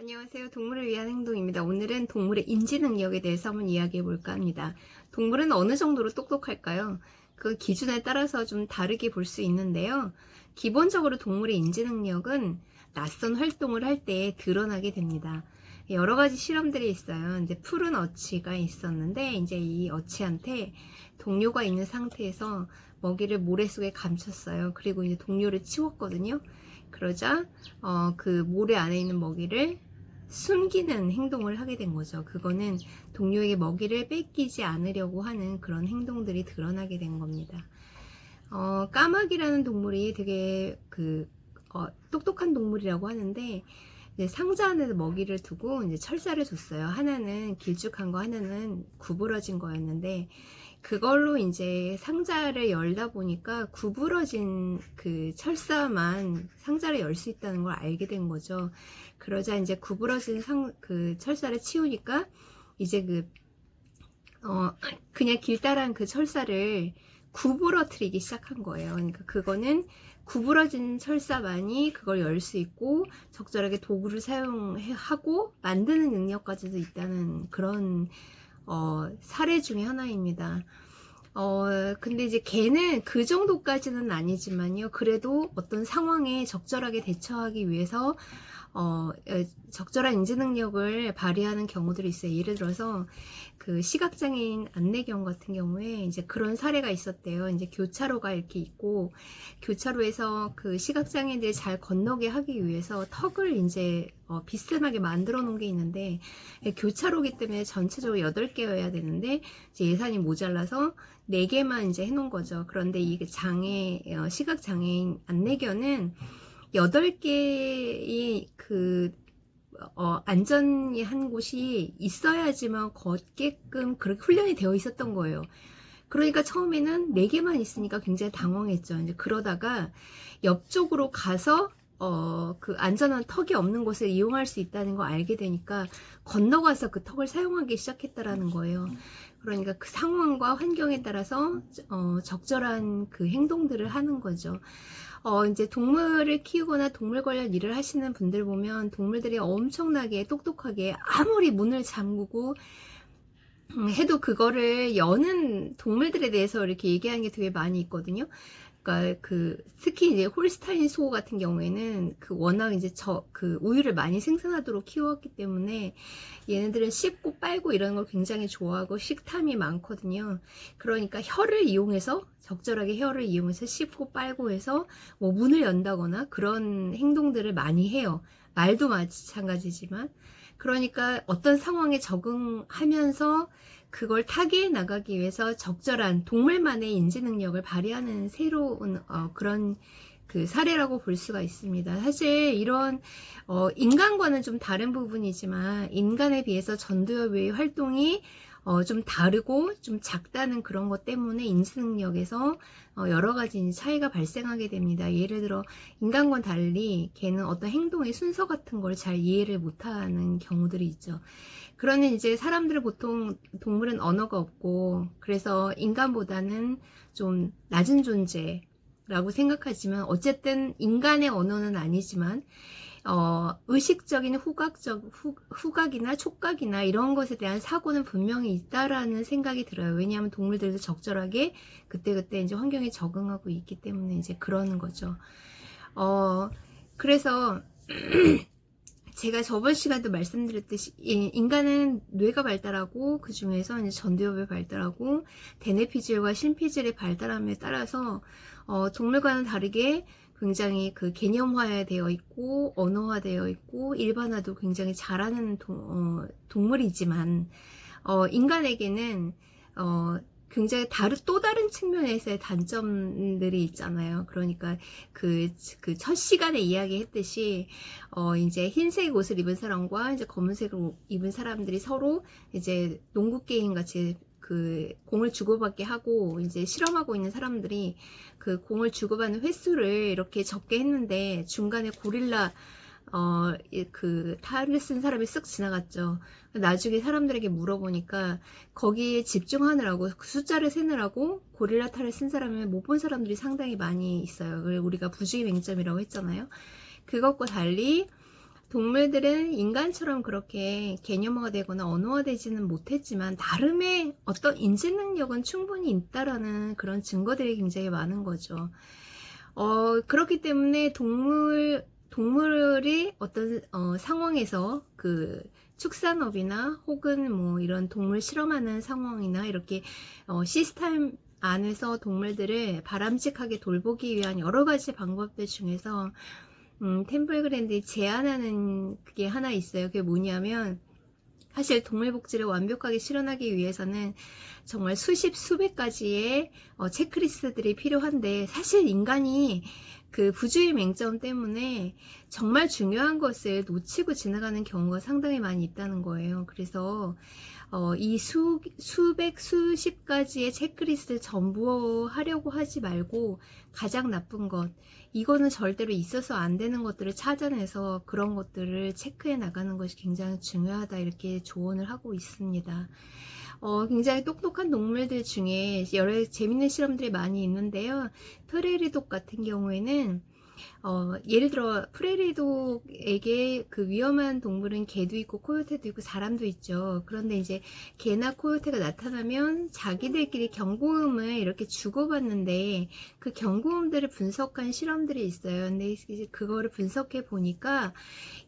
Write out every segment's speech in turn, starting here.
안녕하세요. 동물을 위한 행동입니다. 오늘은 동물의 인지 능력에 대해서 한번 이야기해 볼까 합니다. 동물은 어느 정도로 똑똑할까요? 그 기준에 따라서 좀 다르게 볼 수 있는데요. 기본적으로 동물의 인지 능력은 낯선 활동을 할 때 드러나게 됩니다. 여러 가지 실험들이 있어요. 이제 푸른 어치가 있었는데, 이제 이 어치한테 동료가 있는 상태에서 먹이를 모래 속에 감췄어요. 그리고 이제 동료를 치웠거든요. 그러자 그 모래 안에 있는 먹이를 숨기는 행동을 하게 된 거죠. 그거는 동료에게 먹이를 뺏기지 않으려고 하는 그런 행동들이 드러나게 된 겁니다. 까마귀라는 동물이 되게 똑똑한 동물이라고 하는데, 이제 상자 안에 먹이를 두고 이제 철사를 줬어요. 하나는 길쭉한 거, 하나는 구부러진 거였는데, 그걸로 이제 상자를 열다 보니까 구부러진 그 철사만 상자를 열 수 있다는 걸 알게 된 거죠. 그러자 이제 구부러진 그 철사를 치우니까 이제 그냥 길다란 그 철사를 구부러뜨리기 시작한 거예요. 그러니까 그거는 구부러진 철사만이 그걸 열 수 있고 적절하게 도구를 사용하고 만드는 능력까지도 있다는 그런 사례 중에 하나입니다. 근데 이제 개는 그 정도까지는 아니지만요. 그래도 어떤 상황에 적절하게 대처하기 위해서 적절한 인지 능력을 발휘하는 경우들이 있어요. 예를 들어서 그 시각장애인 안내견 같은 경우에 이제 그런 사례가 있었대요. 이제 교차로가 이렇게 있고 교차로에서 그 시각장애인들이 잘 건너게 하기 위해서 턱을 이제 비스듬하게 만들어 놓은 게 있는데, 교차로기 때문에 전체적으로 8개여야 되는데 이제 예산이 모자라서 4개만 이제 해놓은 거죠. 그런데 이 시각장애인 안내견은 8개의 안전히 한 곳이 있어야지만 걷게끔 그렇게 훈련이 되어 있었던 거예요. 그러니까 처음에는 4개만 있으니까 굉장히 당황했죠. 이제 그러다가 옆쪽으로 가서 그 안전한 턱이 없는 곳을 이용할 수 있다는 거 알게 되니까 건너가서 그 턱을 사용하기 시작했다라는 거예요. 그러니까 그 상황과 환경에 따라서 적절한 그 행동들을 하는 거죠. 이제 동물을 키우거나 동물 관련 일을 하시는 분들 보면 동물들이 엄청나게 똑똑하게 아무리 문을 잠그고 해도 그거를 여는 동물들에 대해서 이렇게 얘기하는 게 되게 많이 있거든요. 그러니까 특히 이제 홀스타인 소 같은 경우에는 워낙 이제 우유를 많이 생산하도록 키웠기 때문에 얘네들은 씹고 빨고 이런 걸 굉장히 좋아하고 식탐이 많거든요. 그러니까 적절하게 혀를 이용해서 씹고 빨고 해서 뭐 문을 연다거나 그런 행동들을 많이 해요. 말도 마찬가지지만. 그러니까 어떤 상황에 적응하면서 그걸 타개해 나가기 위해서 적절한 동물만의 인지 능력을 발휘하는 새로운 그런 그 사례라고 볼 수가 있습니다. 사실 이런 인간과는 좀 다른 부분이지만 인간에 비해서 전두엽의 활동이 좀 다르고 좀 작다는 그런 것 때문에 인지 능력에서 여러 가지 차이가 발생하게 됩니다. 예를 들어 인간과는 달리 개는 어떤 행동의 순서 같은 걸 잘 이해를 못하는 경우들이 있죠. 그러는 이제 사람들은 보통 동물은 언어가 없고 그래서 인간보다는 좀 낮은 존재라고 생각하지만 어쨌든 인간의 언어는 아니지만 의식적인 후각이나 촉각이나 이런 것에 대한 사고는 분명히 있다라는 생각이 들어요. 왜냐하면 동물들도 적절하게 그때그때 이제 환경에 적응하고 있기 때문에 이제 그러는 거죠. 그래서 제가 저번 시간에도 말씀드렸듯이 인간은 뇌가 발달하고 그 중에서 이제 전두엽이 발달하고 대뇌피질과 심피질의 발달함에 따라서 동물과는 다르게 굉장히 개념화되어 있고 언어화되어 있고 일반화도 굉장히 잘하는 동물이지만 인간에게는 굉장히 또 다른 측면에서의 단점들이 있잖아요. 그러니까 첫 시간에 이야기했듯이 이제 흰색 옷을 입은 사람과 이제 검은색을 입은 사람들이 서로 이제 농구 게임 같이 공을 주고받게 하고 이제 실험하고 있는 사람들이 그 공을 주고받는 횟수를 이렇게 적게 했는데 중간에 고릴라 탈을 쓴 사람이 쓱 지나갔죠. 나중에 사람들에게 물어보니까 거기에 집중하느라고 그 숫자를 세느라고 고릴라 탈을 쓴 사람을 못 본 사람들이 상당히 많이 있어요. 우리가 부주의 맹점이라고 했잖아요. 그것과 달리 동물들은 인간처럼 그렇게 개념화되거나 언어화되지는 못했지만 나름의 어떤 인지 능력은 충분히 있다라는 그런 증거들이 굉장히 많은 거죠. 그렇기 때문에 동물이 어떤 상황에서 그 축산업이나 혹은 뭐 이런 동물 실험하는 상황이나 이렇게 시스템 안에서 동물들을 바람직하게 돌보기 위한 여러 가지 방법들 중에서 템플 그랜드에 제안하는 그게 하나 있어요. 그게 뭐냐면 사실 동물복지를 완벽하게 실현하기 위해서는 정말 수십 수백 가지의 체크리스트들이 필요한데 사실 인간이 그 부주의 맹점 때문에 정말 중요한 것을 놓치고 지나가는 경우가 상당히 많이 있다는 거예요. 그래서 이 수백 수십 가지의 체크리스트를 전부 하려고 하지 말고 가장 나쁜 것, 이거는 절대로 있어서 안 되는 것들을 찾아내서 그런 것들을 체크해 나가는 것이 굉장히 중요하다, 이렇게 조언을 하고 있습니다. 굉장히 똑똑한 동물들 중에 여러 재밌는 실험들이 많이 있는데요. 프레리독 같은 경우에는 예를 들어 프레리독에게 그 위험한 동물은 개도 있고 코요테도 있고 사람도 있죠. 그런데 이제 개나 코요테가 나타나면 자기들끼리 경고음을 이렇게 주고받는데 그 경고음들을 분석한 실험들이 있어요. 근데 이제 그거를 분석해 보니까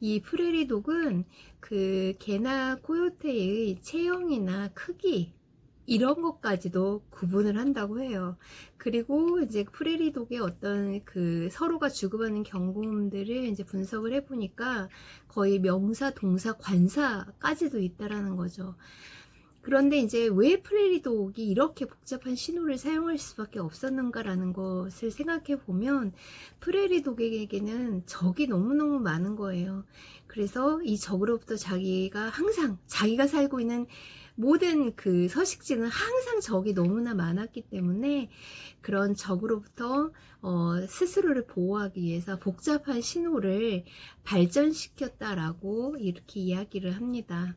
이 프레리독은 그 개나 코요테의 체형이나 크기 이런 것까지도 구분을 한다고 해요. 그리고 이제 프레리독의 어떤 그 서로가 주고받는 경고음들을 이제 분석을 해보니까 거의 명사, 동사, 관사까지도 있다라는 거죠. 그런데 이제 왜 프레리독이 이렇게 복잡한 신호를 사용할 수밖에 없었는가라는 것을 생각해 보면 프레리독에게는 적이 너무너무 많은 거예요. 그래서 이 적으로부터 자기가 항상 자기가 살고 있는 모든 그 서식지는 항상 적이 너무나 많았기 때문에 그런 적으로부터 스스로를 보호하기 위해서 복잡한 신호를 발전시켰다라고 이렇게 이야기를 합니다.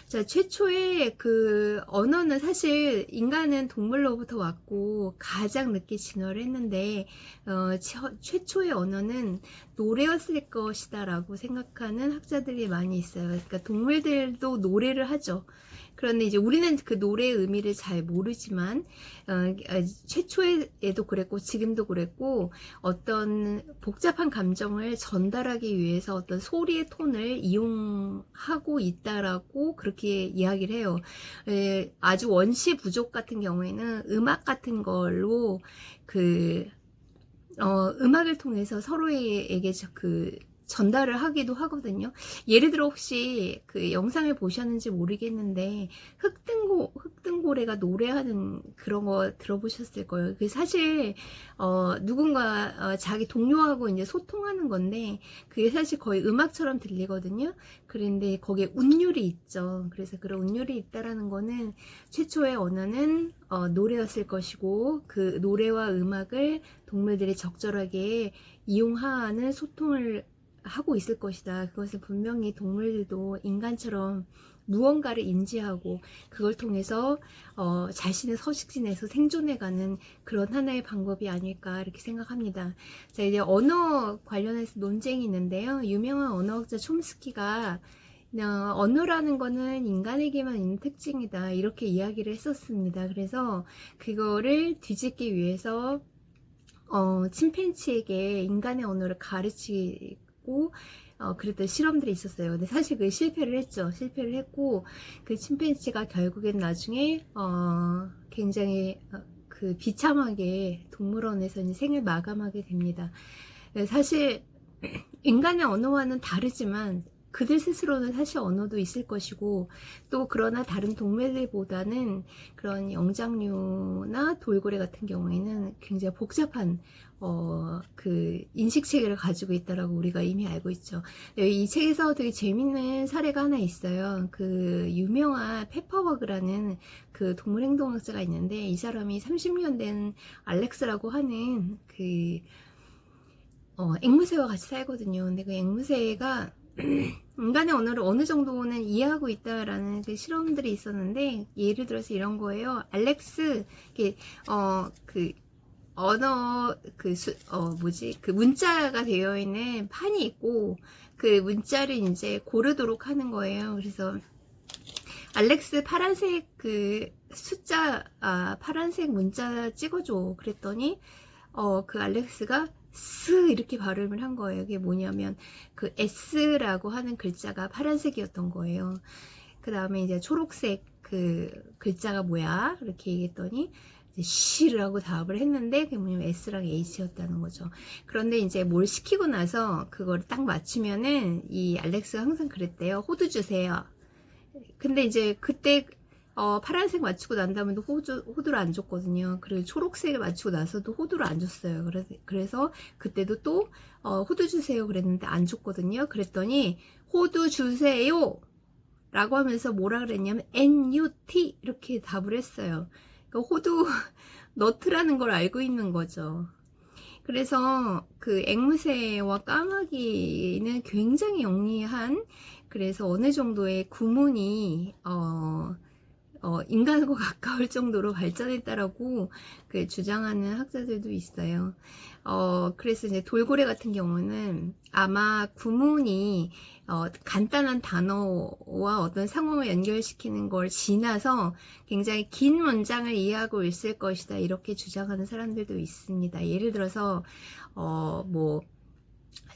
자, 최초의 그 언어는 사실 인간은 동물로부터 왔고 가장 늦게 진화를 했는데 최초의 언어는 노래였을 것이다 라고 생각하는 학자들이 많이 있어요. 그러니까 동물들도 노래를 하죠. 그런데 이제 우리는 그 노래의 의미를 잘 모르지만 최초에도 그랬고 지금도 그랬고 어떤 복잡한 감정을 전달하기 위해서 어떤 소리의 톤을 이용하고 있다라고 그렇게 이야기를 해요. 아주 원시 부족 같은 경우에는 음악 같은 걸로 그 음악을 통해서 서로에게 그 전달을 하기도 하거든요. 예를 들어 혹시 그 영상을 보셨는지 모르겠는데 흑등고래가 노래하는 그런 거 들어보셨을 거예요. 그 사실 누군가 자기 동료하고 이제 소통하는 건데 그게 사실 거의 음악처럼 들리거든요. 그런데 거기에 운율이 있죠. 그래서 그런 운율이 있다라는 거는 최초의 언어는 노래였을 것이고 그 노래와 음악을 동물들이 적절하게 이용하는 소통을 하고 있을 것이다. 그것은 분명히 동물들도 인간처럼 무언가를 인지하고 그걸 통해서 자신의 서식지 내에서 생존해가는 그런 하나의 방법이 아닐까 이렇게 생각합니다. 자, 이제 언어 관련해서 논쟁이 있는데요. 유명한 언어학자 촘스키가 언어라는 거는 인간에게만 있는 특징이다 이렇게 이야기를 했었습니다. 그래서 그거를 뒤집기 위해서 침팬지에게 인간의 언어를 가르치고 그랬던 실험들이 있었어요. 근데 사실 그 실패를 했죠. 실패를 했고 그 침팬지가 결국엔 나중에 굉장히 그 비참하게 동물원에서 이제 생을 마감하게 됩니다. 사실 인간의 언어와는 다르지만 그들 스스로는 사실 언어도 있을 것이고 또 그러나 다른 동물들보다는 그런 영장류나 돌고래 같은 경우에는 굉장히 복잡한 그 인식 체계를 가지고 있다라고 우리가 이미 알고 있죠. 이 책에서 되게 재밌는 사례가 하나 있어요. 그 유명한 페퍼버그라는 그 동물행동학자가 있는데 이 사람이 30년 된 알렉스라고 하는 그 앵무새와 같이 살거든요. 근데 그 앵무새가 인간의 언어를 어느 정도는 이해하고 있다라는 그 실험들이 있었는데 예를 들어서 이런 거예요. 알렉스, 언어 그 문자가 되어 있는 판이 있고 그 문자를 이제 고르도록 하는 거예요. 그래서 알렉스 파란색 그 숫자 파란색 문자 찍어줘 그랬더니 그 알렉스가 스 이렇게 발음을 한 거예요. 이게 뭐냐면 그 S라고 하는 글자가 파란색이었던 거예요. 그 다음에 이제 초록색 그 글자가 뭐야? 이렇게 얘기했더니 C라고 답을 했는데 그게 뭐냐면 S랑 H였다는 거죠. 그런데 이제 뭘 시키고 나서 그걸 딱 맞추면은 이 알렉스가 항상 그랬대요. 호두 주세요. 근데 이제 그때 파란색 맞추고 난 다음에도 호두를 안 줬거든요. 그리고 초록색을 맞추고 나서도 호두를 안 줬어요. 그래서 그때도 또 호두 주세요 그랬는데 안 줬거든요. 그랬더니 호두 주세요 라고 하면서 뭐라 그랬냐면 NUT 이렇게 답을 했어요. 그러니까 호두 너트라는 걸 알고 있는 거죠. 그래서 그 앵무새와 까마귀는 굉장히 영리한, 그래서 어느 정도의 구문이 인간과 가까울 정도로 발전했다라고 그 주장하는 학자들도 있어요. 그래서 이제 돌고래 같은 경우는 아마 구문이 간단한 단어와 어떤 상황을 연결시키는 걸 지나서 굉장히 긴 문장을 이해하고 있을 것이다, 이렇게 주장하는 사람들도 있습니다. 예를 들어서 뭐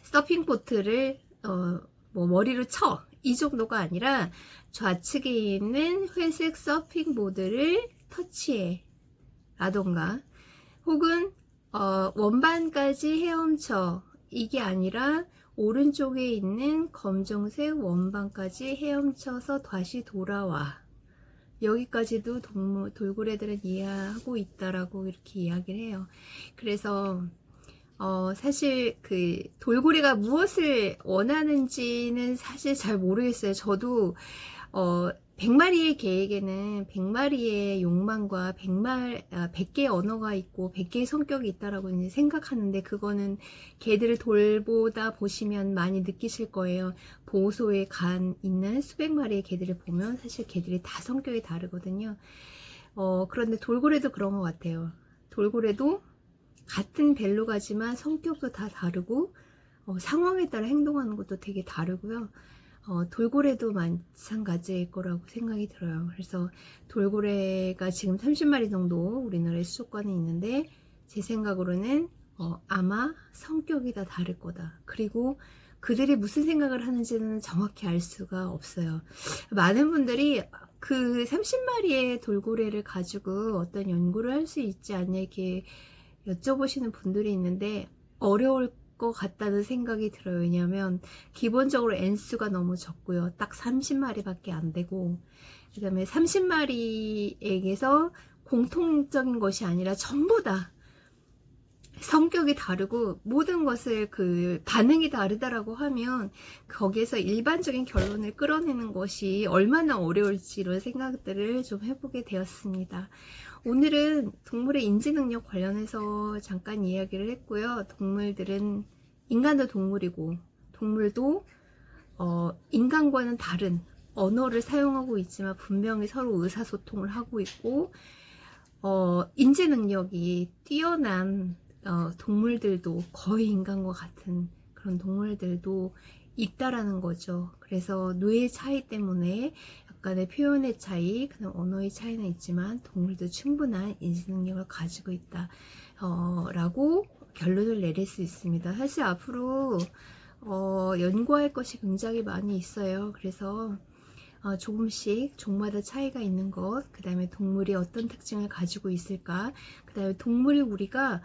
서핑보트를 뭐 머리로 쳐, 이 정도가 아니라 좌측에 있는 회색 서핑보드를 터치해 라던가, 혹은 원반까지 헤엄쳐, 이게 아니라 오른쪽에 있는 검정색 원반까지 헤엄쳐서 다시 돌아와. 여기까지도 돌고래들은 이해하고 있다라고 이렇게 이야기를 해요. 그래서 사실 그 돌고래가 무엇을 원하는지는 사실 잘 모르겠어요. 저도 100마리의 개에게는 100마리의 욕망과 100개의 언어가 있고 100개의 성격이 있다라고 이제 생각하는데, 그거는 개들을 돌보다 보시면 많이 느끼실 거예요. 보호소에 간 있는 수백 마리의 개들을 보면 사실 개들이 다 성격이 다르거든요. 그런데 돌고래도 그런 것 같아요. 돌고래도 같은 벨루가지만 성격도 다 다르고 상황에 따라 행동하는 것도 되게 다르고요. 돌고래도 마찬가지일 거라고 생각이 들어요. 그래서 돌고래가 지금 30마리 정도 우리나라에 수족관에 있는데, 제 생각으로는 아마 성격이 다 다를 거다. 그리고 그들이 무슨 생각을 하는지는 정확히 알 수가 없어요. 많은 분들이 그 30마리의 돌고래를 가지고 어떤 연구를 할 수 있지 않냐 이렇게 여쭤보시는 분들이 있는데, 어려울 것 같다는 생각이 들어요. 왜냐하면 기본적으로 N수가 너무 적고요. 딱 30마리밖에 안 되고, 그 다음에 30마리에게서 공통적인 것이 아니라 전부 다 성격이 다르고 모든 것을 그 반응이 다르다라고 하면 거기에서 일반적인 결론을 끌어내는 것이 얼마나 어려울지, 이런 생각들을 좀 해보게 되었습니다. 오늘은 동물의 인지능력 관련해서 잠깐 이야기를 했고요. 동물들은, 인간도 동물이고 동물도 인간과는 다른 언어를 사용하고 있지만 분명히 서로 의사소통을 하고 있고, 인지능력이 뛰어난 동물들도, 거의 인간과 같은 그런 동물들도 있다라는 거죠. 그래서 뇌의 차이 때문에 약간의 표현의 차이, 그다음 언어의 차이는 있지만 동물도 충분한 인지능력을 가지고 있다 라고 결론을 내릴 수 있습니다. 사실 앞으로 연구할 것이 굉장히 많이 있어요. 그래서 조금씩 종마다 차이가 있는 것, 그 다음에 동물이 어떤 특징을 가지고 있을까, 그 다음에 동물을 우리가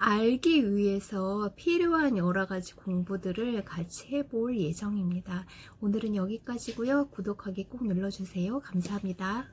알기 위해서 필요한 여러 가지 공부들을 같이 해볼 예정입니다. 오늘은 여기까지고요. 구독하기 꼭 눌러주세요. 감사합니다.